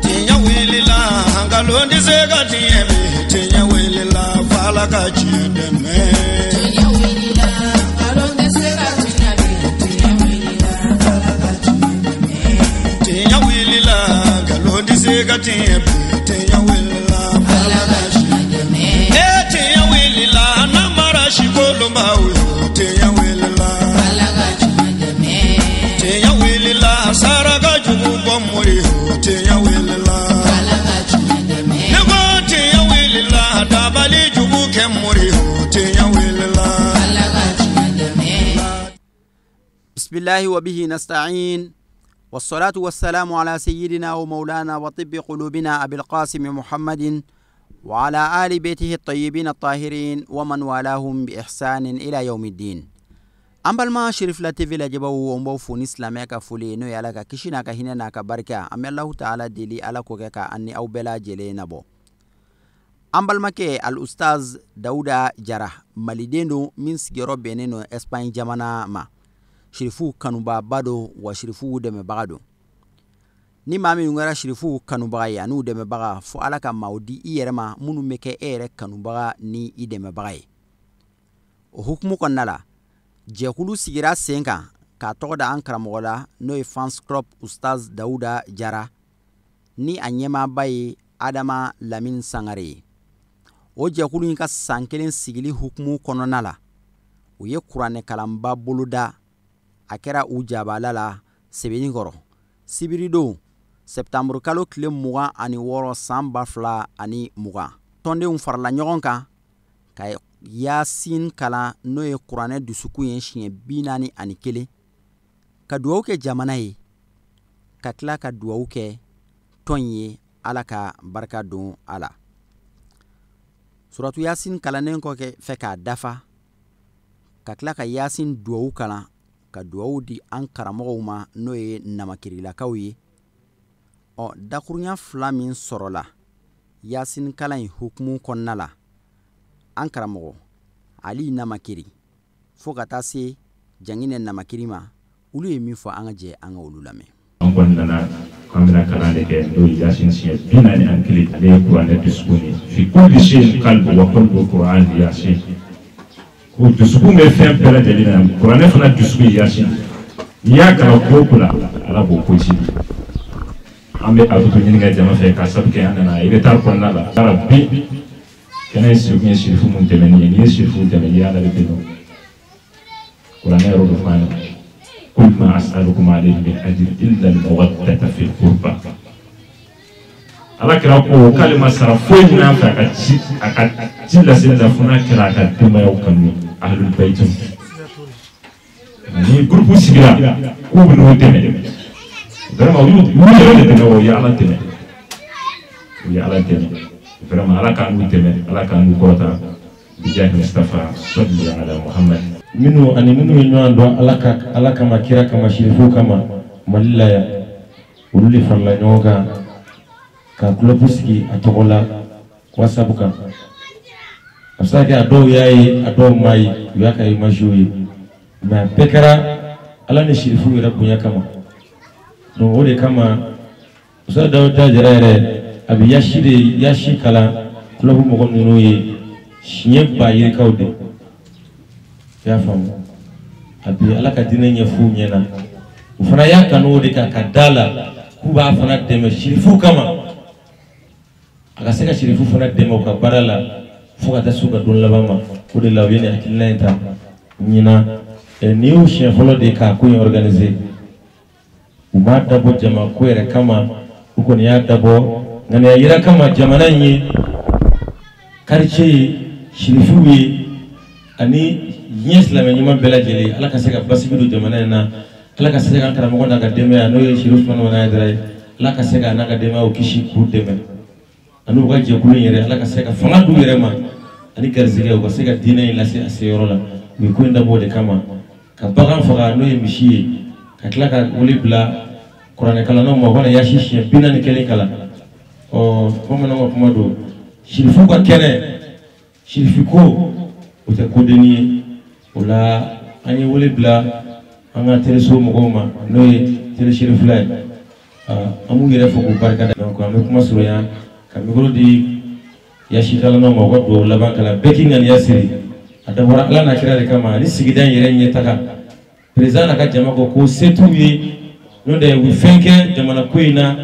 Tinya wilila hangalondi zega tiemi tinya wilila fala kachideme tinya wilila hangalondi zega tiemi tinya wilila fala kachideme tinya wilila hangalondi zega tiemi tinya wilila fala kachideme tinya wilila namara shikolomba tinya wilila fala kachideme tinya wilila saraga jubu bomuri tinya wilila fala kachideme nego tinya wilila dabali jubu kemuri tinya wilila fala kachideme bismillah wa bihi nasta'in والصلاة والسلام على سيدنا ومولانا وطب قلوبنا أبي القاسم محمد وعلى آل بيته الطيبين الطاهرين ومن والاهم بإحسان إلى يوم الدين. أمبل ما شرف لا تيفي لا جبوا ومبوفو نسلامك فولي نو يالك كشينا كهينا كبركة أم الله تعالى دلي على كوكا أني أو بلا جلي نبو. أمبل ما كي الأستاذ داودا جرح مالدينو من سجرو بينينو إسبان جمانا ما shirifu kanuba bado wa shirifu deme bagado ni mami ngara shirifu kanuba ya nu deme baga fo alaka maudi iyerema munu meke ere kanuba ni ideme baga o hukmu kannala jekulu sigira senka ka toda ankara mola no fans club ustaz Dauda Jara ni anyema bayi Adama Lamin Sangare o jekulu nka sankelen sigili hukmu kononala o ye Qur'ane kalamba buluda akera ujabalala sebeni goro sibirido septembre kalo kile muga ani woro samba fla ani muga tonde farla nyogonka kay yasin kala noye Qur'ane dusuku yen shinye binani ani kele ka duwauke jamana yi ka kla ka duwauke tonye alaka barka don ala suratu yasin kala nen ko ke feka dafa ka kla ka yasin duwau kala ka duwawu di an karamɔgɔw ma n'o ye namakirilakaw ye o dakurunya fila min sɔrɔla yasin kalan hukumu kɔnɔna la an karamɔgɔ ali namakiri fo ka taa se jangine namakiri ma olu ye min fɔ an ka jɛ an ka olu lamɛn an kɔni nana an bɛna kalan de kɛ n'o ye yasin siɲɛ 41 ale ye kuranɛ dusukun fi kulli shay'in qalbu wa qalbu Qur'an yasin o dusukun bɛ fɛn bɛɛ lajɛlen na kuranɛ fana dusukun yasin n'i y'a kalan ko kula ala b'o kosi an bɛ abudu ɲini ka jama fɛ ka sabu kɛ an nana i bɛ taa kɔnɔna la taara bi kɛnɛ ye sirikun ye sirifu mun tɛmɛni ye n'i ye sirifu tɛmɛ i y'a labɛn dɔn kuranɛ yɔrɔ dɔ f'an ye qul ma as'alukum alayhi min ajrin illa al-mawaddata fil qurba ala kira ko k'ale ma sara foyi ɲini an fɛ a ka ci lase la fo n'a kɛra a ka denbayaw kanu ahlul bayt ni groupe sigira k'u bɛ n'o dɛmɛ vraiment u yɛrɛ de dɛmɛ o ye ala dɛmɛ u ye ala dɛmɛ vraiment ala k'an n'u dɛmɛ ala k'an n'u kɔrɔta bijahi Mustafa salli ala Muhammad minnu ani minnu ye ɲɔgɔn dɔn ala kama kira kama shirifu kama Mali la yan olu de farala ɲɔgɔn kan ka club sigi a tɔgɔ la WhatsApp kan a bɛ se ka kɛ a dɔw y'a ye a dɔw m'a ye u y'a ka image ye mais a bɛɛ kɛra ala ni shirifu yɛrɛ bonya kama donc o de kama Ustaz Dauda Jara yɛrɛ a bɛ yashi kalan club mɔgɔ ninnu ye siɲɛ ba yirikaw de i y'a faamu a bɛ ala ka diinɛ ɲɛf'u ɲɛna u fana y'a kanu o de kan ka da la k'u b'a fana dɛmɛ shirifu kama a ka se ka shirifu fana dɛmɛ u ka baara la fo ka taa se u ka don laban ma o de la u ye nin hakilina in ta ɲina ni y'u siɲɛ fɔlɔ de k'a ko in organiser u m'a dabɔ jama ko yɛrɛ kama u kɔni y'a dabɔ ŋaniya yira kama jamana in ye quartier ye shirifuw ye ani diɲɛ silamɛ ɲuman bɛɛ lajɛlen ala ka se ka basigi don jamana in na ala ka se ka karamɔgɔ n'a ka denbaya n'o ye Sherifu Sumano Haidara ye ala ka se ka n'a ka denbayaw kisi k'u dɛmɛ ani u ka jɛkulu in yɛrɛ ala ka se ka fanga d'u yɛrɛ ma ani garizɛgɛ u ka se ka diinɛ in lase a seyɔrɔ la u ye ko in dabɔ o de kama ka bagan faga n'o ye misi ye ka tila ka wele bila kuranɛ kalannaw ma u kana yaasi siɲɛ 41 kalan bamananw ka kuma don shirifu ka kɛnɛ shirifu ko o tɛ kodenni ye o la an ye wele bila an ka tereso mɔgɔw ma n'o ye tele shirif lay amu ngere foko barka donc am kuma suroya kam ngoro di yashitala no ma wado laban kala beking an yasiri adabara ala na kira kama ni sigidan yere nyetaka president aka jama ko setu yi no de wi fenke jamana koina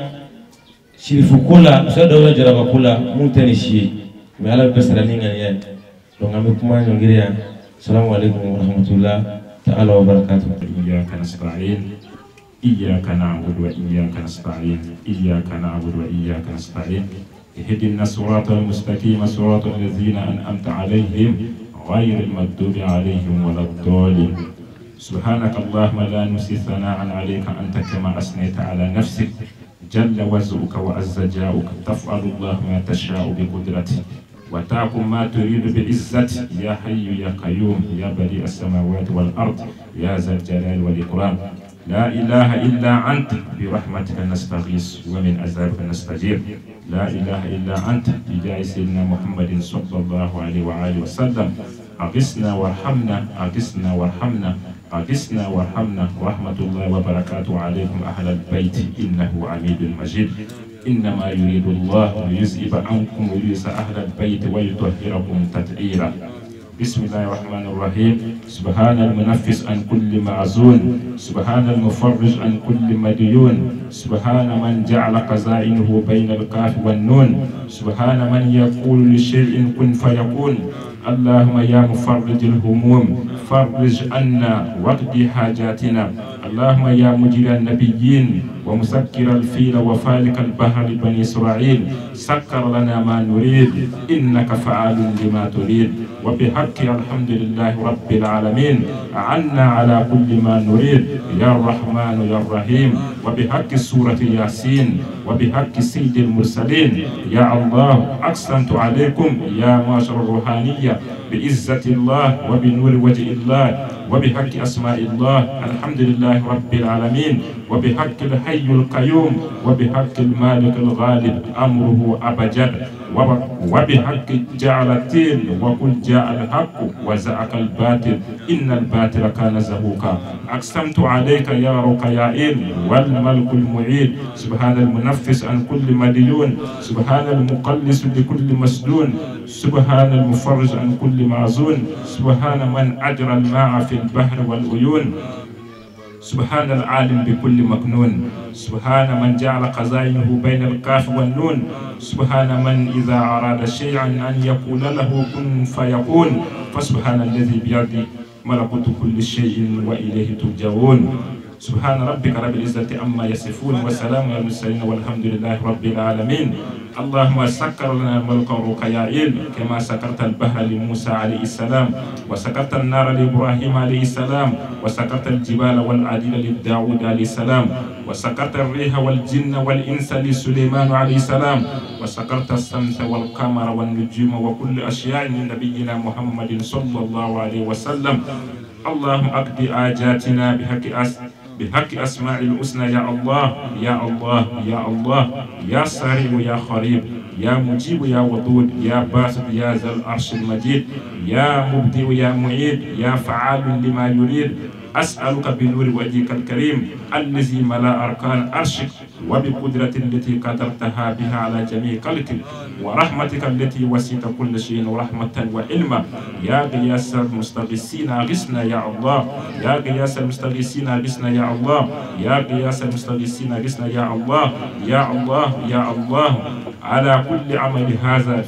shirifu kula so dawla jaraba kula mutani shi me ala besara ninga ye donc am kuma ngiriya assalamu alaikum wa rahmatullah ta'ala wa barakatuh. iyyaka nasta'in iyyaka na'budu wa iyyaka nasta'in iyyaka na'budu wa iyyaka nasta'in اهدنا الصراط المستقيم صراط الذين أنعمت عليهم غير المغضوب عليهم ولا الضالين سبحانك اللهم لا نحصي ثناء عليك أنت كما أثنيت على نفسك جل وزرك وعز جاؤك تفعل الله ما تشاء بقدرتك وتعقل ما تريد بعزتك يا حي يا قيوم يا بديع السماوات والأرض يا ذا الجلال والإكرام لا إله إلا أنت برحمتك نستغيث ومن عذابك نستجير لا إله إلا أنت بجاه سيدنا محمد صلى الله عليه وآله وسلم أغثنا وارحمنا أغثنا وارحمنا أغثنا وارحمنا ورحمة الله وبركاته عليكم أهل البيت إنه حميد مجيد إنما يريد الله ليذهب عنكم رجس أهل البيت ويطهركم تطهيرا بسم الله الرحمن الرحيم سبحان المنفس عن كل معزون سبحان المفرج عن كل مديون سبحان من جعل خزائنه بين الكاف والنون سبحان من يقول لشيء كن فيكون اللهم يا مفرج الهموم فرج عنا واقض حاجاتنا اللهم يا مجري النبيين ومسكر الفيل وفالك البحر بني إسرائيل سكر لنا ما نريد إنك فعال لما تريد وبحق الحمد لله رب العالمين عنا على كل ما نريد يا الرحمن يا الرحيم وبحق سورة ياسين وبحق سيد المرسلين يا الله أقسمت عليكم يا معشر الروحانية بعزة الله وبنور وجه الله وبحق أسماء الله الحمد لله رب العالمين وبحق الحي القيوم وبحق المالك الغالب أمره أبجد وبحق جعل التين وقل جاء الحق وزعق الباطل إن الباطل كان زهوقا أقسمت عليك يا رقيائيل والملك المعيد سبحان المنفس عن كل مديون سبحان المقلص لكل مسجون سبحان المفرج عن كل معزون سبحان من أجرى الماء في البحر والعيون سبحان العالم بكل مكنون سبحان من جعل خزائنه بين الكاف والنون سبحان من إذا أراد شيئا أن يقول له كن فيكون فسبحان الذي بيده ملكوت كل شيء وإليه ترجعون سبحان ربك رب العزة عما يصفون وسلام على المرسلين والحمد لله رب العالمين اللهم سكر لنا الملك والرقيائيل كما سكرت البحر لموسى عليه السلام وسكرت النار لإبراهيم عليه السلام وسكرت الجبال والعديل لداود عليه السلام وسكرت الريح والجن والإنس لسليمان عليه السلام وسكرت الشمس والقمر والنجوم وكل أشياء من نبينا محمد صلى الله عليه وسلم اللهم أقض آجاتنا بحق أسماء الحسنى يا الله يا الله يا الله يا سريع يا قريب يا مجيب يا ودود يا باسط يا ذا العرش المجيد يا مبدئ يا معيد يا فعال لما يريد أسألك بنور وجهك الكريم الذي ملا أركان عرشك وبقدرة التي قدرتها بها على جميع خلقك ورحمتك التي وسعت كل شيء رحمة وعلما يا غياث المستغيثين أغثنا يا الله يا غياث المستغيثين أغثنا يا الله يا غياث المستغيثين أغثنا يا الله يا الله يا الله على كل عمل هذا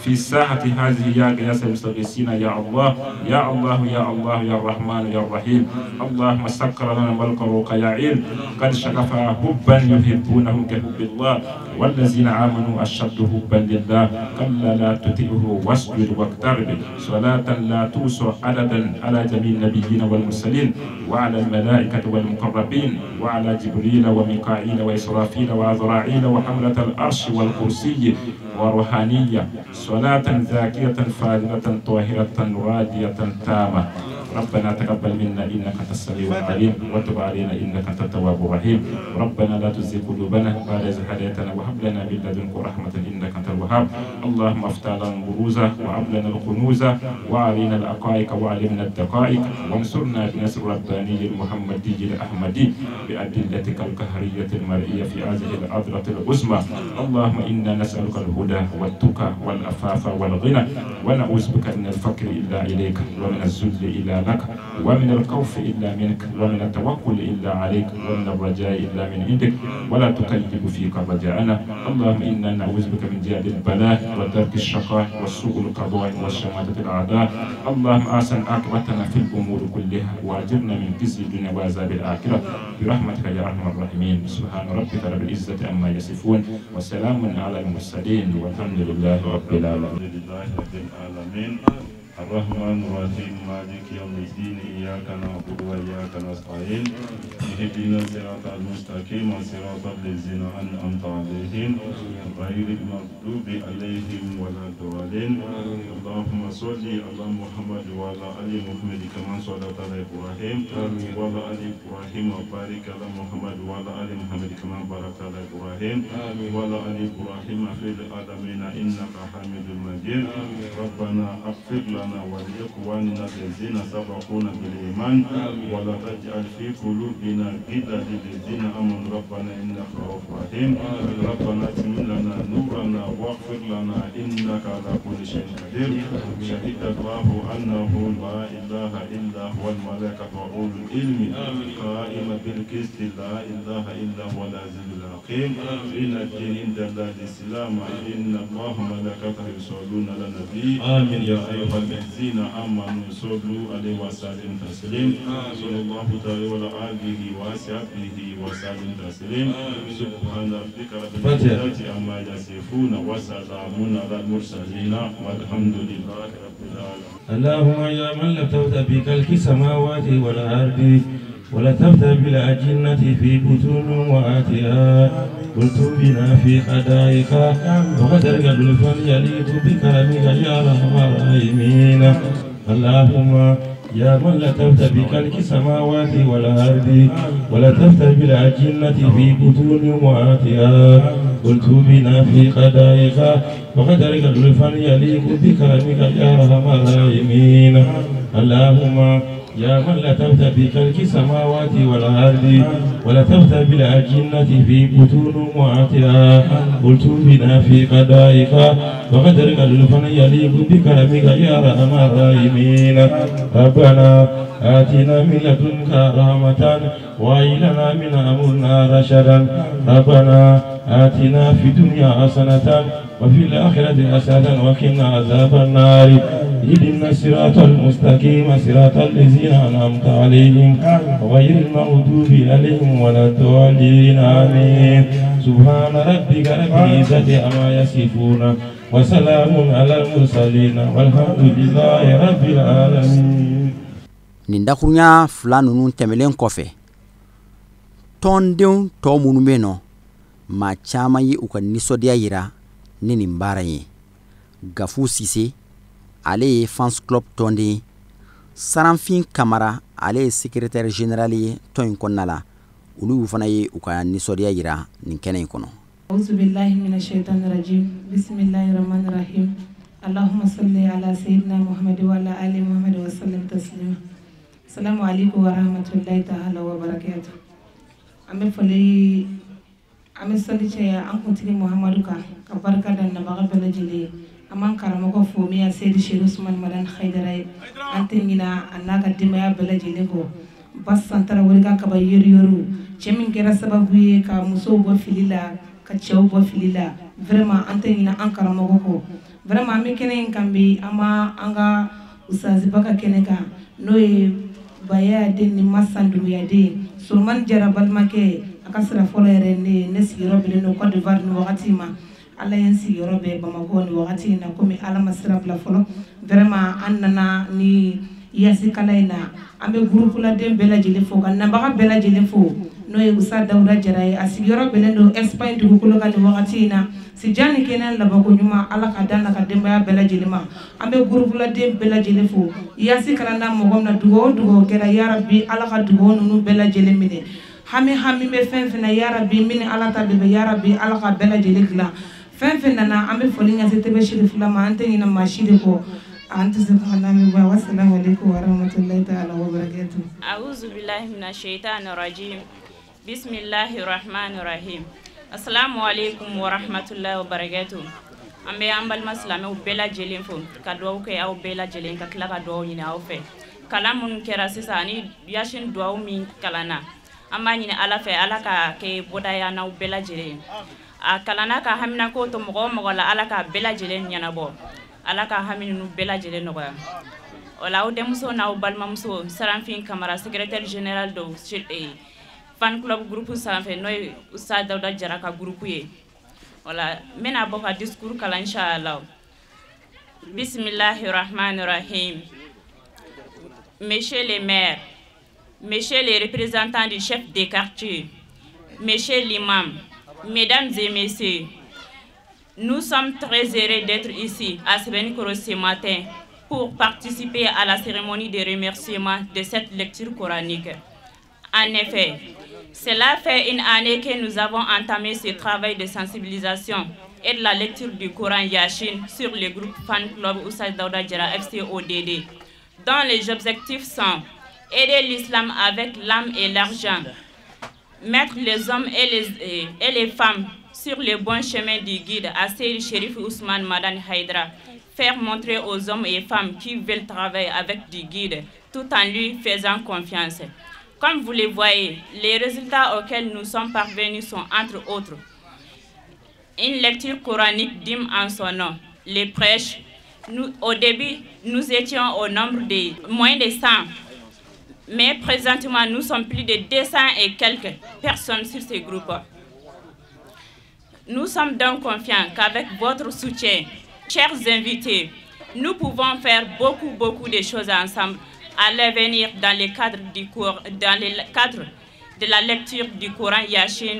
في ساحة هذه يا غياث المستغيثين يا الله يا الله يا الله يا الرحمن يا الرحيم اللهم سكر لنا ملك الرقيائيل قد شغفا حبا يحبونهم كحب الله والذين آمنوا أشد حبا لله كلا لا تطعه واسجد واقترب صلاة لا توصى عددا على جميع النبيين والمرسلين وعلى الملائكة والمقربين وعلى جبريل وميكائيل وإسرافيل وعزرائيل وحملة العرش والكرسي وروحانية صلاة زاكية فاضلة طاهرة راضية تامة ربنا تقبل منا إنك أنت السميع العليم وتب علينا إنك أنت التواب الرحيم ربنا لا تزغ قلوبنا بعد إذ هديتنا وهب لنا من لدنك رحمة إنك أنت الوهاب اللهم افتح لنا البروز وهب لنا الكنوز وعلينا الأقائق وعلمنا الدقائق وانصرنا بنصر رباني المحمدي الأحمدي بأدلتك القهرية المرئية في هذه الأذرة العظمى اللهم إنا نسألك الهدى والتقى والعفاف والغنى ونعوذ بك من الفقر إلا إليك ومن الذل إلا لك ومن الخوف إلا منك ومن التوكل إلا عليك ومن الرجاء إلا من عندك ولا تكلف فيك رجاءنا اللهم إنا نعوذ بك من جهد البلاء ودرك الشقاء والسوء القضاء والشماتة الأعداء اللهم أحسن عاقبتنا في الأمور كلها وأجرنا من خزي الدنيا وعذاب الآخرة برحمتك يا أرحم الراحمين سبحان ربك رب العزة عما يصفون وسلام على المرسلين والحمد لله رب العالمين الرحمن الرحيم مالك يوم الدين إياك نعبد وإياك نستعين اهدنا الصراط المستقيم صراط الذين أنعمت عليهم غير المغضوب عليهم ولا الضالين اللهم صل على محمد وعلى آل محمد كما صليت على إبراهيم وعلى آل إبراهيم وبارك على محمد وعلى آل محمد كما باركت على إبراهيم وعلى آل إبراهيم في العالمين إنك حميد مجيد ربنا اغفر لنا ولإخواننا الذين سبقونا بالإيمان ولا تجعل في قلوبنا غلا للذين آمنوا ربنا إنك رؤوف رحيم ربنا اتمم لنا نورنا واغفر لنا إنك على كل شيء قدير شهد الله أنه لا إله إلا هو الملائكة وأولو العلم قائما بالقسط لا إله إلا هو العزيز الحكيم إن الدين عند الله الإسلام إن الله وملائكته يصلون على النبي آمين يا أيها الذين آمنوا صلوا عليه وسلموا تسليما صلى الله تعالى وعلى آله وصحبه وسلم تسليما سبحان ربك رب العزة عما يصفون وسلام على المرسلين والحمد لله رب العالمين اللهم يا من لتوت بكلك السماوات والأرض ولتفت بالأجنة في بطون وآتها قلت بنا في حدائق وقدرك بالفن يليق بكرمك يا رحم الراحمين اللهم يا من لتفت بكلك السماوات والأرض ولتفت بالأجنة في بطون وآتها قلت بنا في حدائق وقدرك بالفن يليق بكرمك يا رحم الراحمين اللهم يا من لتفت بكلك السماوات والأرض ولتفت بالأجنة في بطون أمهاتها قلت بنا في قضائك وقدرك لطفا يليق بكرمك يا أرحم الراحمين ربنا آتنا من لدنك رحمة وهب لنا من أمرنا رشدا ربنا آتنا في الدنيا حسنة وفي الآخرة حسنة وقنا عذاب النار اهدنا الصراط المستقيم صراط الذين أنعمت عليهم غير المغضوب عليهم ولا الضالين آمين سبحان ربك رب العزة عما يصفون وسلام على المرسلين والحمد لله رب العالمين. Nindakunya fulani nun temelen kofe tondew to munu beno ma chama yi uka nisodia yira nini mbara yi Gafu Sise ale fans club tondi Saranfin Kamara ale secrétaire général yi ton konnala ulu fana yi uka nisodia yira nin kenen kono A'udhu billahi minash shaitanir rajim bismillahir rahmanir rahim Allahumma salli ala sayyidina Muhammad wa ala ali Muhammad wa sallim taslima Assalamu alaikum wa rahmatullahi ta'ala wa barakatuh. Ame fali ame sali caya an kuntigi Muhammadu ka barka da nabaga belajili aman karama ko fomi ya Seydi Sheikh Usman Madan Haidara antingina anaka dimaya belajili ko bas santara wuriga ka ba yoru chemin kera sababu ye ka muso bo filila ka chew bo filila vraiment antingina an karama ko vraiment mi kenen kambi ama anga usazi baka keneka noye baya den ni masandu ya de sulman jarabal make akasra fola rende ne sigiro bele no Côte d'Ivoire no wakati ma alla yen sigiro be Bamako ni wakati na komi ala masra bla folo vraiment annana ni yasi kalaina ambe groupe la dem bela jele fo kan na baka bela jele fo n'o ye Usa Dawuda Jara ye a sigiyɔrɔ bɛnnen don Espagne dugukolo kan nin wagati in na si jan ni kɛnɛ labanko ɲuman Ala ka dan n'a ka denbaya bɛɛ lajɛlen ma an bɛ groupe la den bɛɛ lajɛlen fo yaasi kalanda mɔgɔ min na dugawu o dugawu kɛra yarabi Ala ka dugawu ninnu bɛɛ lajɛlen minɛ hami bɛ fɛn fɛn na yarabi min ni Ala ta bɛɛ bɛ yarabi Ala ka bɛɛ lajɛlen dilan fɛn fɛn nana an bɛ foli ɲase tɛbɛ Sherifula ma an tɛ ɲinɛ maa si de kɔ an tɛ se ka lamɛn ba wassalamu alaikum warahmatullahi ta'ala wabarakatuh. A'udhu billahi minash shaitanir rajim. Bismillahir rahmanir rahim. Assalamu alaikum warahmatullahi wabarakatuh. An bɛ an balima silamɛw bɛɛ lajɛlen fo ka dugawu kɛ aw bɛɛ lajɛlen ka tila ka dugawu ɲini aw fɛ kalan minnu kɛra sisan ani yasin dugawu min kalanna an b'a ɲini Ala fɛ Ala ka kɛ bɔdaya n'aw bɛɛ lajɛlen a kalanna ka hamina ko to mɔgɔ o mɔgɔ la Ala ka bɛɛ lajɛlen ɲɛnabɔ Ala ka hami ninnu bɛɛ lajɛlen nɔgɔya o la aw denmuso n'aw balimamuso Saranfin Kamara secrétaire général do fan club groupe sanfɛ n'o ye Usa Dawuda Jara ka groupe ye wala n bɛna bɔ ka discours kalan inchallah. Bismillahir rahmanir rahim. Messieurs les maires, messieurs les représentants du chef des quartiers, messieurs l'imam, mesdames et messieurs, nous sommes très heureux d'être ici à Sebenikoro ce matin pour participer à la cérémonie de remerciement de cette lecture coranique. En effet, cela fait une année que nous avons entamé ce travail de sensibilisation et de la lecture du Coran Yasin sur le groupe Fan Club Usa Dawuda Jara FCODD, dont les objectifs sont aider l'islam avec l'âme et l'argent, mettre les hommes et les femmes sur le bon chemin du guide à Seydi Cherif Ousmane Madani Haïdra, faire montrer aux hommes et femmes qui veulent travailler avec du guide tout en lui faisant confiance. Comme vous le voyez, les résultats auxquels nous sommes parvenus sont entre autres une lecture coranique digne en son nom, les prêches. Au début, nous étions au nombre de moins de 100, mais présentement, nous sommes plus de 200 et quelques personnes sur ce groupe. Nous sommes donc confiants qu'avec votre soutien, chers invités, nous pouvons faire beaucoup de choses ensemble à l'avenir dans le cadre de la lecture du Coran Yasin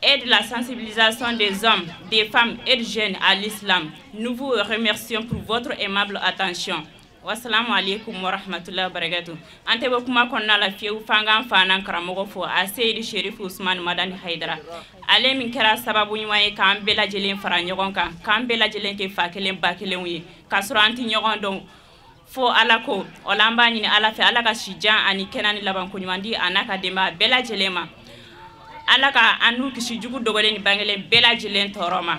et de la sensibilisation des hommes, des femmes et des jeunes à l'islam. Nous vous remercions pour votre aimable attention. Wassalamu alaikum wa rahmatullahi wa barakatuh. Ante bo kuma konna la fiu fangan fanan karamogo fo a Seydi Cherif Ousmane Madani Haïdra. Ale min kɛra sababu ɲuman ye k'an bɛɛ lajɛlen fara ɲɔgɔn kan, k'an bɛɛ lajɛlen kɛ fa kelen ba kelen ye, k'a sɔrɔ an tɛ ɲɔgɔn dɔn fo Ala ko. O la an b'a ɲini Ala fɛ Ala ka sijan ani kɛnɛ ni labanko ɲuman di a n'a ka denbaya bɛɛ lajɛlen ma. Ala ka an n'u kisi jugu dogolen ni bangelen bɛɛ lajɛlen tɔɔrɔ ma.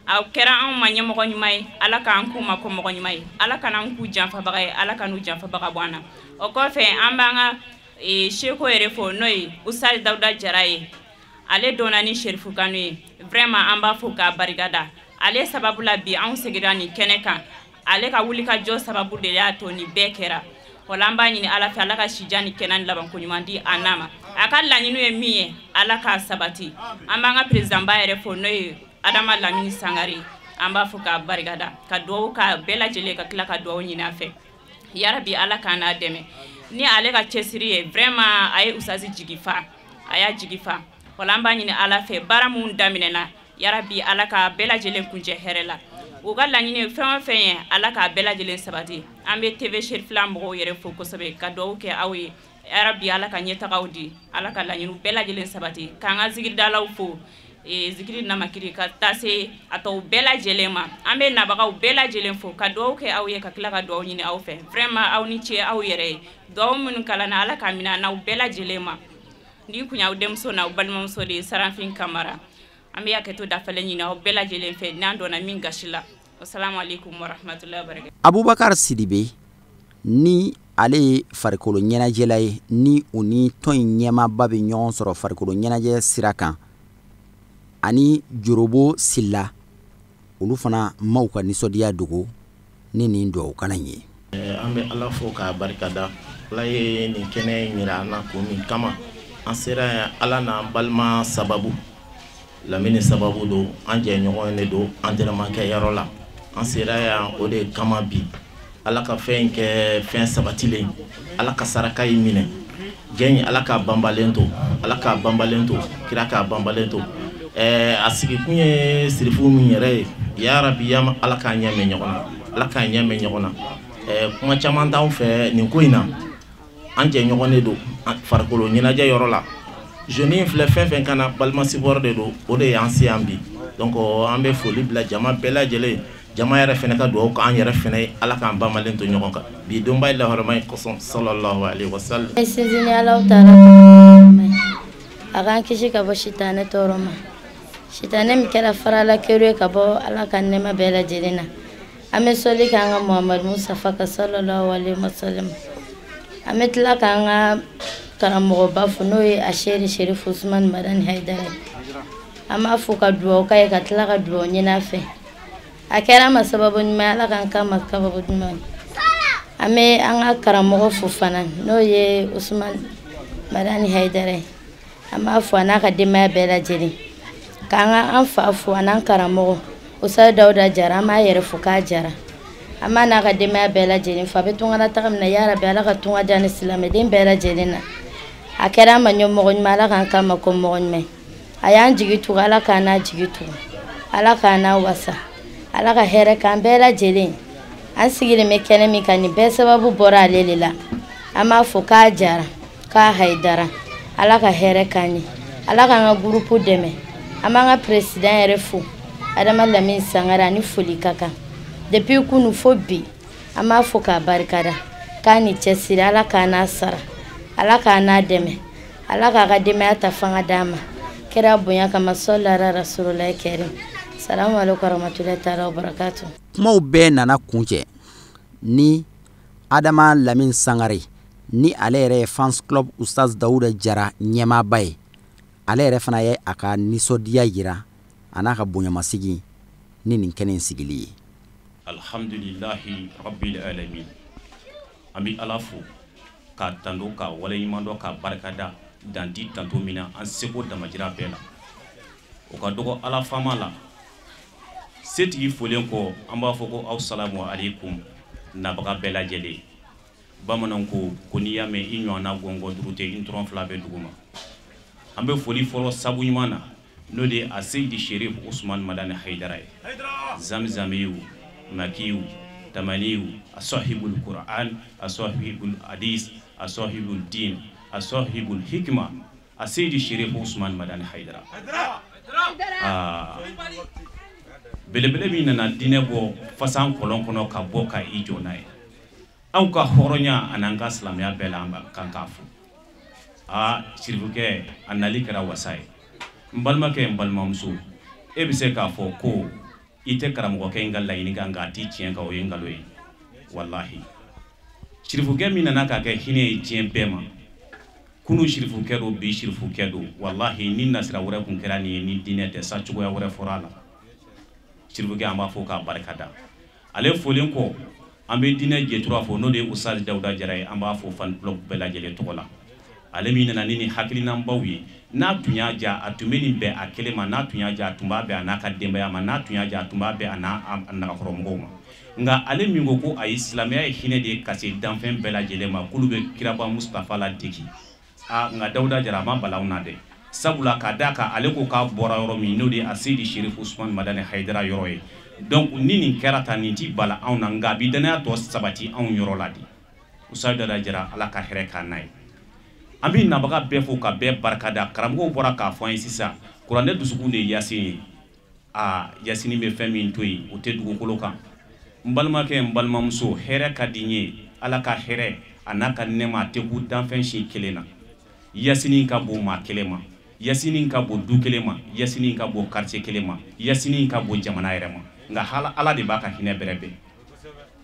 Aw kɛra anw ma ɲɛmɔgɔ ɲuman ye, Ala k'an k'u ma ko mɔgɔ ɲuman ye, Ala ka n'an k'u janfabaga ye, Ala ka n'u janfabaga bɔ an na. O kɔfɛ an b'an ka seko yɛrɛ fo n'o ye Usa Dawuda Jara ye. Ale donna ni Sherifu Kanu ye, vraiment an b'a fo k'a barikada. Ale sababu la bi anw segira nin kɛnɛ kan, ale ka wuli ka jɔ sababu de y'a to nin bɛɛ kɛra. O la an b'a ɲini Ala fɛ Ala ka sijan ni kɛnɛ ni labanko ɲuman di a n'a ma. A ka laɲini ye min ye, Ala k'a sabati. An b'an ka président ba yɛrɛ fo n'o ye Adama Lamini Sangare, an b'a fo k'a barikada, ka duwawu k'a bɛɛ lajɛlen ka tila ka duwawu ɲini a fɛ. Yarabi Ala k'an n'a dɛmɛ. Ni ale ka cɛsiri ye, vraiment a ye Usazi jigi fa, a y'a jigi fa. O la an b'a ɲini Ala fɛ baara mun daminɛna, yarabi Ala k'a bɛɛ lajɛlen kuncɛ hɛrɛ la. U ka laɲini ye fɛn o fɛn ye, Ala k'a bɛɛ lajɛlen sabati. An bɛ TV Sherifula mɔgɔw yɛrɛ fo kosɛbɛ ka duwawu kɛ aw ye. Yarabi Ala ka ɲɛtagaw di, Ala ka laɲiniw bɛɛ lajɛlen sabati. K'an ka zikiridalaw fo. Zikiri namakiri ka taa se a tɔw bɛɛ lajɛlen ma. An bɛ nabagaw bɛɛ lajɛlen fo ka duwawu kɛ aw ye ka tila ka duwawu ɲini aw fɛ. Vraiment aw ni ce aw yɛrɛ ye. Duwawu minnu kalanna Ala k'a minɛ n'aw bɛɛ lajɛlen ma. Ni kun y'aw denmuso n'aw balimamuso de ye Saranfin Kamara. An bɛ hakɛto dafalen ɲini aw bɛɛ lajɛlen fɛ n'an donna min gasi la. Wassalamu alaikum wa rahmatullahi wa barakatuh. Abubakar Sidibe ni ale ye farikolo ɲɛnajɛla ye ni u ni tɔn in ɲɛmaaba bɛ ɲɔgɔn sɔrɔ farikolo ɲɛnajɛ sira kan. Ani Jorobo Silla olu fana maaw ka nisɔndiya dogo ni nin duwawu kalan ye. An bɛ Ala fo k'a barikada. Ala ye nin kɛnɛ yira an na ko min kama an sera Ala n'an balima sababu Lamini sababu don an jɛɲɔgɔn ne don an tɛrɛmakɛ yɔrɔ la an sera yan o de kama bi Ala ka fɛn kɛ fɛn sabatilen Ala ka saraka yi minɛ jɛn Ala ka banbalen to ala ka banbalento kira ka banbalento a sigi kun ye sirifu min yɛrɛ ye ya rabi ya ala ka ɲɛmɛ ɲɔgɔn na ala ka ɲɛmɛ ɲɔgɔn na kuma caman t'anw fɛ nin ko in na an jɛ ɲɔgɔn de don farikolo ɲɛnajɛ yɔrɔ la jeune filɛ fɛn fɛn kana balima sibɔr de don o de y'an se yan bi donc an bɛ foli bila jama bɛɛ lajɛlen jama yɛrɛ fɛnɛ ka dugawu k'an yɛrɛ fɛnɛ ala k'an banbalen to ɲɔgɔn kan bi donba lahɔrɔma ye kɔsɔn sallallahu alaihi wasallam sinzini alaw taala a k'an kisi ka bɔ sitanɛ tɔɔrɔ ma sitanɛ min kɛra farala kero ye ka bɔ ala ka nɛɛma bɛɛ lajɛlen na an bɛ sɔli k'an ka muhamadu musafa ka sallallahu alaihi wasallam an bɛ tila k'an ka karamɔgɔba fo n'o ye a sherifu usman madani haidara an b'a fo ka dugawu k'a ye ka tila ka dugawu ɲini a fɛ a kɛra ma sababu ɲuman ala k'an k'a ma sababu ɲuman an bɛ an ka karamɔgɔ fo fana n'o ye usman madani haidara an b'a fo a n'a ka denbaya bɛɛ lajɛlen k'an ka an fa fo a n'an karamɔgɔ usa dawuda jara an b'a yɛrɛ fo k'a jara an b'a n'a ka denbaya bɛɛ lajɛlen fo a bɛ tunkara taga min na yarabi ala ka tunga diya ni silamɛden bɛɛ lajɛlen na a kɛra an ma ɲɛmɔgɔ ɲuman ala k'an k'a ma ko mɔgɔ ɲuman a y'an jigi tugu ala k'an n'a jigi tugu ala k'an n'a wasa ala ka hɛrɛ k'an bɛɛ lajɛlen an sigilen bɛ kɛnɛ min kan nin bɛɛ sababu bɔra ale de la an b'a fɔ k'a jara k'a haidara ala ka hɛrɛ k'an ye ala k'an ka gurupu dɛmɛ an b'an ka peresidan yɛrɛ fo adama lamini sangare ani foli ka kan depuis kunu fo bi an b'a fɔ k'a barikada k'a ni cɛsiri ala k'an n'a sara ala k'an n'a dɛmɛ ala k'a ka denbaya ta fanga d'a ma kɛra bonya kama sɔlara rasululahi kɛrim salamu alaikum warahmatullahi taala wabarakatuh. Kumaw bɛɛ nana kuncɛ ni adama lamini sangare ni ale yɛrɛ ye fans club ustaz dawuda jara ɲɛmaaba ye ale yɛrɛ fana ye a ka nisɔndiya yira a n'a ka bonyamasigi ni nin kɛnɛ in sigili ye. Alhamdulillahi rabbil alamin an bɛ ala fo k'a tanto ka waleɲuman dɔ ka barikada danti tanto min na an seko damajira bɛɛ la o ka dɔgɔ ala faama la setigi folen kɔ an b'a fɔ ko aw salamu alaikum nabaga bɛɛ lajɛlen bamanan ko n'i y'a mɛn i ɲɔgɔnna gɔngɔn duuru tɛ i tɔrɔn fila bɛ dugu ma an bɛ foli fɔlɔ sabu ɲuman na n'o de ye a seyidi sherif usman madani haidara ye zamzamiyu makiyu tamaniyu a sahibul quran a sahibul hadis a sahibul din a sahibul hikma a seyidi sherif usman madani haidara belebele min nana dinɛ bɔ fasan kɔlɔn kɔnɔ ka bɔ ka i jɔ n'a ye anw ka hɔrɔnya an'an ka silamɛya bɛɛ la an kan k'a fo sirifukɛ a nali kɛra wasa ye n balimakɛ n balimamuso e bɛ se k'a fɔ ko i tɛ karamɔgɔkɛ in ka laɲini kan nka a t'i tiɲɛ kan o ye nkalon ye walahi sirifukɛ min nana k'a kɛ hinɛ ye diɲɛ bɛɛ ma kunu sirifukɛ do bi sirifukɛ do walahi ni nasira wɛrɛ kun kɛra nin ye ni diinɛ tɛ sa cogoya wɛrɛ fɔra a la sirifukɛ an b'a fɔ k'a barikada ale folen kɔ an bɛ diinɛ jɛtura fɔ n'o de ye ustaz dawuda jara ye an b'a fɔ fan club bɛɛ lajɛlen tɔgɔ la ale min nana ni nin hakilinanbaw ye n'a tun y'a ja a tun bɛ nin bɛn a kelen ma n'a tun y'a ja a tun b'a bɛn a n'a ka denbaya ma n'a tun y'a ja a tun b'a bɛn a n'a nagakɔrɔmɔgɔw ma nka ale min ko a ye silamɛya ye hinɛ de ye ka se danfɛn bɛɛ lajɛlen ma k'olu bɛ kiraba mustafa la degi nka dawuda jara a ma bala anw na dɛ sabula ka d'a kan ale ko k'a bɔra yɔrɔ min n'o de ye a seyidi sherif usman madani haidara yɔrɔ ye donc ni nin kɛra tan nin ti bala anw na nka a bi danaya tɔ sabati anw yɔrɔ la de ustaz dawuda jara ala ka hɛrɛ k'a n'a ye an bɛ nabaga bɛɛ fo ka bɛɛ barikada karamɔgɔw bɔra k'a fɔ an ye sisan kuranɛ dusukun de ye yasin ye yasini bɛ fɛn min to yen o tɛ dugukolo kan n balimakɛ n balimamuso hɛrɛ ka di n ye ala ka hɛrɛ a n'a ka nɛɛma a tɛ ku danfɛn si kelen na yasini ka bon maa kelen ma yasini ka bon du kelen ma yasini ka bon quartier kelen ma yasini ka bon jamana yɛrɛ ma nka ala de b'a ka hinɛ bɛrɛ bɛn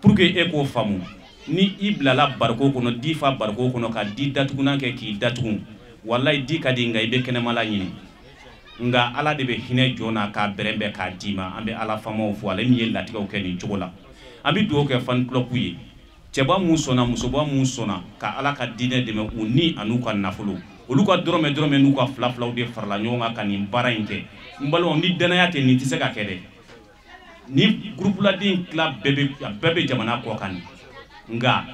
pour que e k'o faamu ni i bilala bariko kɔnɔ di fa bariko kɔnɔ ka di datugunan kɛ k'i datugu wallahi di ka di nka i bɛ kɛnɛmala ɲini nka ala de bɛ hinɛ jɔn k'a bɛrɛbɛn k'a d'i ma an bɛ ala famaw fo ale min ye latigɛw kɛ nin cogo la an bɛ dugawu kɛ fan club ye cɛba mun sɔnna musoba mun sɔnna ka ala ka diinɛ dɛmɛ u ni an'u ka nafolo olu ka dɔrɔmɛ n'u ka fila filaw de farala ɲɔgɔn kan ka nin baara in kɛ n balimaw ni danaya tɛ nin tɛ se ka kɛ dɛ ni gurupuladen tila bɛɛ bɛ jamana kɔ kan nka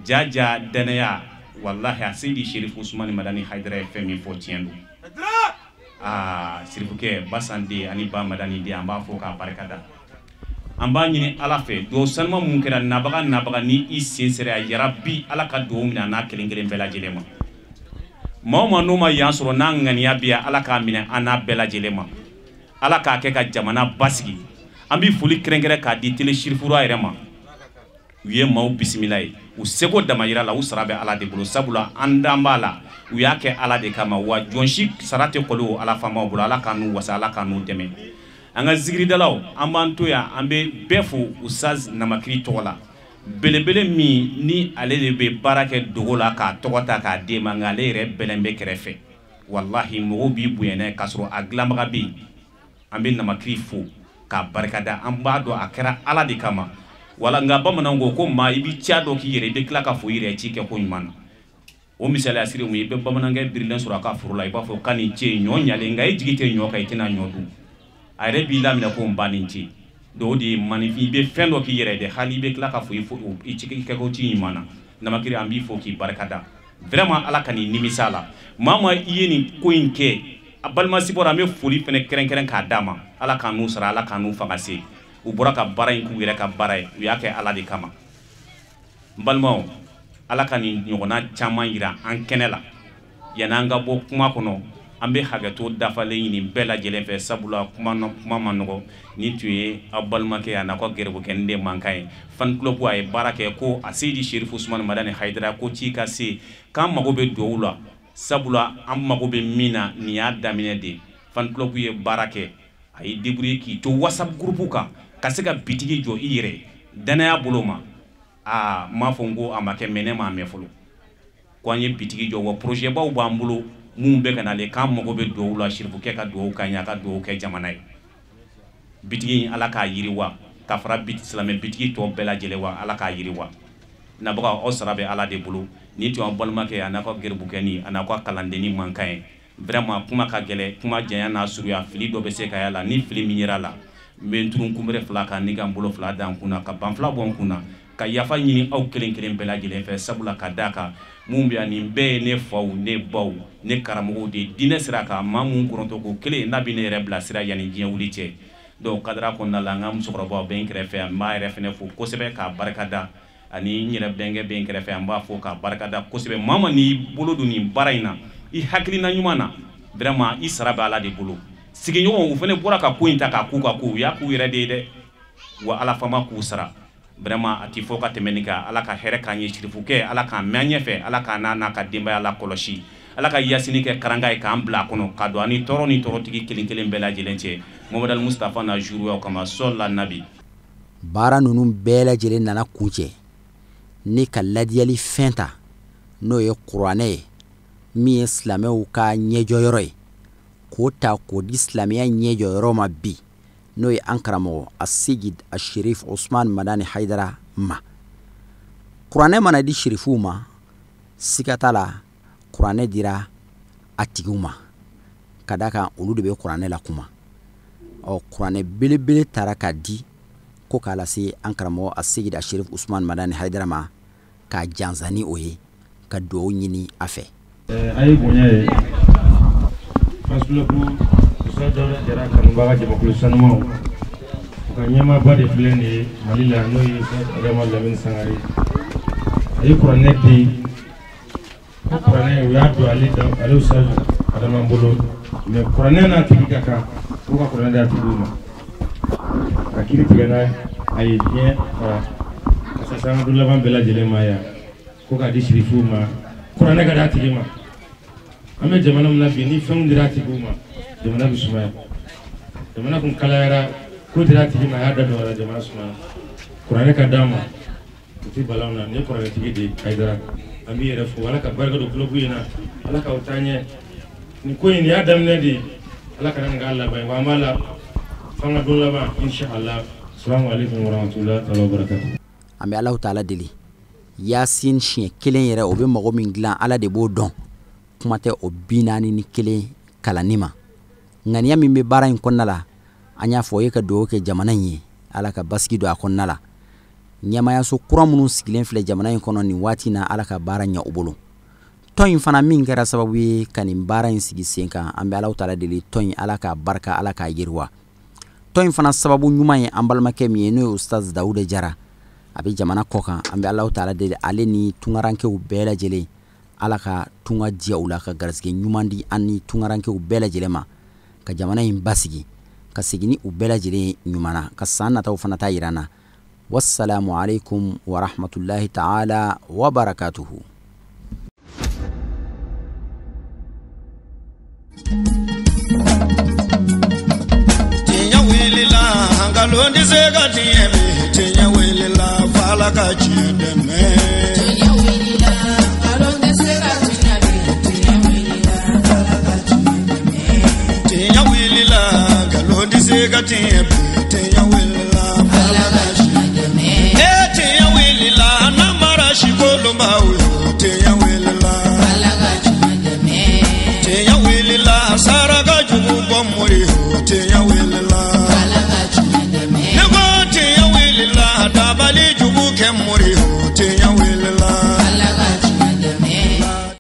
jaja danaya wallahi a Seydi Cherif Ousmane Madani Haidara ye fɛn min fɔ tiɲɛ don sirifukɛ basande ani ba Madani de an b'a fɔ k'a barikada an b'a ɲini Ala fɛ dugawu salima mun kɛra nabaga ni i sen sera ya yarabi Ala ka dugawu minɛ n'a kelen kelen bɛɛ lajɛlen ma maa o maa n'o ma yan sɔrɔ n'a ŋaniya bɛ yan Ala k'a minɛ an n'a bɛɛ lajɛlen ma Ala k'a kɛ ka jamana basigi an bɛ foli kɛrɛnkɛrɛn k'a di télé Chérifura yɛrɛ ma u ye maaw bisimila ye u seko dama yira la u sara bɛ Ala de bolo sabula an dan b'a la u y'a kɛ Ala de kama wa jɔn si sara tɛ kɔli o Ala faamaw bolo Ala k'an n'u wasa Ala k'an n'u dɛmɛ an ka zikiridalaw an b'an to yan an bɛ bɛɛ fo Ustaz Namakiri tɔgɔ la belebele min ni ale de bɛ baara kɛ dogo la k'a tɔgɔ ta k'a d'e ma nka ale yɛrɛ bɛlɛn bɛ kɛrɛfɛ wallahi mɔgɔw b'i bonya n'a ye k'a sɔrɔ a dilanbaga bɛ yen an bɛ Namakiri fo k'a barikada an b'a dɔn a kɛra Ala de kama wala nka bamananw ko maa i bɛ ciya dɔ k'i yɛrɛ i bɛ tila ka fɔ i yɛrɛ ci kɛ ko ɲuman na o misaliya siri mun i bɛ bamanankɛ birilen sɔrɔ a ka foro la i b'a fɔ ka nin ce ɲɔ ɲalen nka i jigi tɛ ɲɔ kan i tɛna ɲɔ dun a yɛrɛ b'i laminɛ ko n ba nin ce donc o de ye manifin i bɛ fɛn dɔ k'i yɛrɛ dɛ hali i bɛ tila ka fɔ i kɛ ko ci ɲuman na Namakiri an b'i fɔ k'i barikada vraiment Ala ka nin nimisa la maa i ye nin ko in kɛ a balima sibɔra an bɛ foli fɛnɛ kɛrɛnkɛrɛn k'a d'a ma Ala k'an n'u sara Ala k'an n'u fanga se u bɔra ka baara in k'u yɛrɛ ka baara ye u y'a kɛ Ala de kama n balimaw Ala ka nin ɲɔgɔnna caman yira an kɛnɛ la yan'an ka bɔ kuma kɔnɔ an bɛ hakɛto dafalen ɲini bɛɛ lajɛlen fɛ sabula kuma ma nɔgɔ ni tun ye aw balimakɛ a n'a ka gɛrɛbukɛnin de mankan ye fan club a ye baara kɛ ko a Seydi Cherif Ousmane Madani Haidara ko ci ka se k'an mago bɛ dugawu la sabula an mago bɛ min na nin y'a daminɛ de fan club ye baara kɛ a ye débrouiller k'i to WhatsApp groupe kan ka se ka bitigi jɔ i yɛrɛ danaya bolo ma m'a fɔ n ko a ma kɛ mais ne m'a mɛn fɔlɔ ko an ye bitigi jɔ wa projet baw b'an bolo mun bɛ ka nale k'an mago bɛ dugawu la Cherifukɛ ka dugawu k'an ye a ka dugawu kɛ jamana ye bitigi in Ala k'a yiriwa ka fara silamɛ bitigi tɔ bɛɛ lajɛlen wa Ala k'a yiriwa nabaga aw sara bɛ Ala de bolo ni tun y'an balimakɛ a n'a ka gɛrɛbukɛnin a n'a ka kalandennin mankan ye vraiment kuma ka gɛlɛ kuma janya n'a surunya fili dɔ bɛ se ka y'a la ni fili min yera la n bɛ n turun kunbere fila kan ni ka n bolo fila da n kunna ka ban fila bɔ n kunna ka yafa ɲini aw kelen kelen bɛɛ lajɛlen fɛ sabula ka d'a kan mun bɛ yan nin bɛɛ ye ne faw ne baw ne karamɔgɔw de diinɛ sira kan maa mun kɔrɔtɔ ko kelen n'a bɛ ne yɛrɛ bilasira yanni diɲɛ wuli cɛ donc kadira kɔnɔna la n ka musokɔrɔbaw bɛ n kɛrɛfɛ yan n b'a yɛrɛ fɛnɛ fo kosɛbɛ k'a barikada ani n yɛrɛ bɛnkɛ bɛ n kɛrɛfɛ yan n b'a fɔ k'a barikada kosɛbɛ maa ma n'i bolo don nin baara in na i hakilina ɲuman na vraiment i sara bɛ Ala de bolo sigiɲɔgɔnw u fɛnɛ bɔra ka ko in ta k'a k'u ka ko u y'a k'u yɛrɛ de ye dɛ wa Ala fama k'u sara vraiment a ti fɔ ka tɛmɛ nin kan Ala ka hɛrɛ k'an ye Cherifukɛ Ala k'an mɛn ɲɛfɛ Ala k'an n'a ka denbaya la kɔlɔsi Ala ka yasini kɛ karanga ye k'an bila a kɔnɔ ka don ani tɔɔrɔ ni tɔɔrɔtigi kelen kelen bɛɛ lajɛlen cɛ Mohamadu al Mustafa na juruyaw kama sɔla nabi baara ninnu bɛɛ lajɛlen nana kuncɛ ni ka ladiyali fɛn ta n'o ye kuranɛ ye min ye silamɛw ka ɲɛjɔyɔrɔ ye k'o ta k'o di silamɛya ɲɛjɔyɔrɔ ma bi n'o ye an karamɔgɔ a Seydi Cherif Ousmane Madani Haidara ma kuranɛ mana di Cherifuw ma siga t'a la kuranɛ dira a tigiw ma ka d'a kan olu de bɛ kuranɛ la kuma kuranɛ belebele taara ka di ko k'a lase an karamɔgɔ a Seydi Cherif Ousmane Madani Haidara ma k'a jansa ni o ye ka dugawu ɲini a fɛ a ye bonya ye Fansulabu Ustaz Dawuda Jara kanubaga jamakulu sanumaw u ka ɲɛmaaba de filɛ nin ye Mali la n'o ye Ustaz Adama Lamini Sangare a ye kuranɛ di ko kuranɛ u y'a don ale Ustaz Adama bolo mais kuranɛ n'a tigi ka kan ko ka kuranɛ d'a tigiw ma ka kiri tigɛ n'a a ye diɲɛ fara ka se sangadu laban bɛɛ lajɛlen ma yan ko k'a di Cherifuw ma kuranɛ ka d'a tigi ma an bɛ jamana min na bi ni fɛnw dira a tigiw ma jamana bɛ sumaya jamana kun kalayara ko dira a tigi ma a y'a da dɔgɔya jamana sumaya kuranɛ ka d'a ma u tɛ balaw na ni kuranɛtigi de Haidara an b'i yɛrɛ fo Ala ka barika don club in na Ala k'aw taa ɲɛ nin ko in nin y'a daminɛ de Ala kana nin k'a laban ye wa an b'a la f'an ka don laban inshallah assalamu alaikum warahmatullahi ta'ala wabarakatuh an bɛ Alahu taala deli Yasin siɲɛ kelen yɛrɛ o bɛ mago min dilan Ala de b'o dɔn kuma tɛ o 41 kalanni ma ŋaniya min bɛ baara in kɔnɔna la an y'a fɔ o ye ka dugawu kɛ jamana in ye Ala ka basigi don a kɔnɔna la ɲɛmayaso kura minnu sigilen filɛ jamana in kɔnɔ nin waati na Ala ka baara ɲɛ u bolo tɔn in fana min kɛra sababu ye ka nin baara in sigi sen kan an bɛ Alahu taala deli tɔn in Ala k'a barika Ala k'a yiriwa tɔn in fana sababu ɲuman ye an balimakɛ min ye n'o ye Ustaz Dawuda Jara a bɛ jamana kɔ kan an bɛ Alahu taala deli ale ni tungarankew bɛɛ lajɛlen Ala ka tunga diya u la ka garisɛgɛ ɲuman di an ni tungarankew bɛɛ lajɛlen ma ka jamana in basigi ka segin ni u bɛɛ lajɛlen ɲumana ka san nataw fana ta yira na wassalamu alaikum wa rahmatullahi ta'ala wa barakatuhu. Ngalondi sega tieme tenya welela fala ka chideme tenya welela ngalondi sega tieme tenya welela fala ka chideme tenya welela ngalondi sega tieme tenya welela fala ka chideme tenya welela na mara shikolo mawe tenya